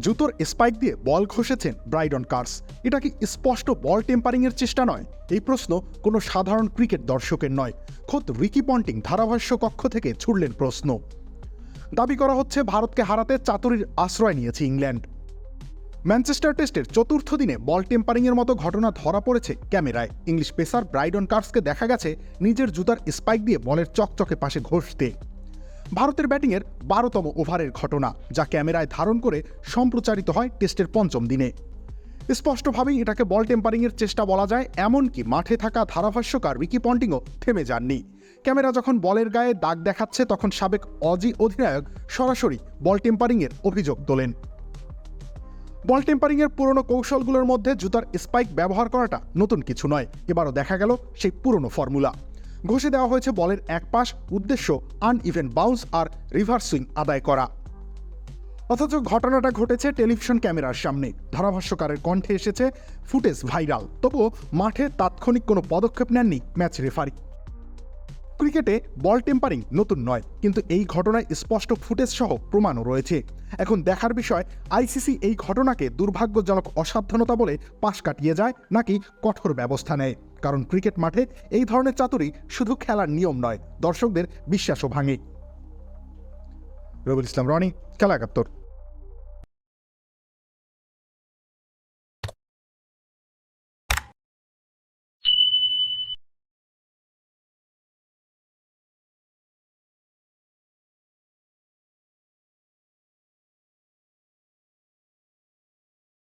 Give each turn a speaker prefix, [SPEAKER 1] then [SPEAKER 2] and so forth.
[SPEAKER 1] জুতোর স্পাইক দিয়ে বল ঘষেছেন Brydon Carse. এটা কি স্পষ্ট বল টেম্পারিংয়ের চেষ্টা নয়? এই প্রশ্ন কোনো সাধারণ ক্রিকেট দর্শকের নয়, খোদ রিকি পন্টিং ধারাভাষ্য কক্ষ থেকে ছুড়লেন প্রশ্ন। দাবি করা হচ্ছে ভারতকে হারাতে চাতুরির আশ্রয় নিয়েছে ইংল্যান্ড। ম্যানচেস্টার টেস্টের চতুর্থ দিনে বল টেম্পারিংয়ের মতো ঘটনা ধরা পড়েছে ক্যামেরায়। ইংলিশ পেসার ব্রাইডন কার্সকে দেখা গেছে নিজের জুতার স্পাইক দিয়ে বলের চকচকে পাশে ঘষতে। ভারতের ব্যাটিংয়ের 12তম ওভারের ঘটনা, যা ক্যামেরায় ধারণ করে সম্প্রচারিত হয় টেস্টের পঞ্চম দিনে। স্পষ্টভাবেই এটাকে বল টেম্পারিংয়ের চেষ্টা বলা যায়। এমনকি মাঠে থাকা ধারাভাষ্যকার রিকি পন্টিংও থেমে যাননি। ক্যামেরা যখন বলের গায়ে দাগ দেখাচ্ছে, তখন সাবেক অজি অধিনায়ক সরাসরি বল টেম্পারিংয়ের অভিযোগ তোলেন। বল টেম্পারিংয়ের পুরনো কৌশলগুলোর মধ্যে জুতার স্পাইক ব্যবহার করাটা নতুন কিছু নয়। এবারও দেখা গেল সেই পুরনো ফর্মুলা। ঘষে দেওয়া হয়েছে বলের এক পাশ, উদ্দেশ্য আনইভেন বাউন্স আর রিভার্স সুইং আদায় করা। অথচ ঘটনাটা ঘটেছে টেলিভিশন ক্যামেরার সামনে। ধারাভাষ্যকারের কণ্ঠে এসেছে ফুটেজ ভাইরাল, তবুও মাঠে তাৎক্ষণিক কোনো পদক্ষেপ নেননি ম্যাচ রেফারি। ক্রিকেটে বল টেম্পারিং নতুন নয়, কিন্তু এই ঘটনায় স্পষ্ট ফুটেজ সহ প্রমাণও রয়েছে। এখন দেখার বিষয়, আইসিসি এই ঘটনাকে দুর্ভাগ্যজনক অসাবধানতা বলে পাশ কাটিয়ে যায় নাকি কঠোর ব্যবস্থা নেয়। কারণ ক্রিকেট মাঠে এই ধরনের চাতুরি শুধু খেলার নিয়ম নয়, দর্শকদের বিশ্বাসও ভাঙে। রবিউল ইসলাম রনি, খেলা ৭১।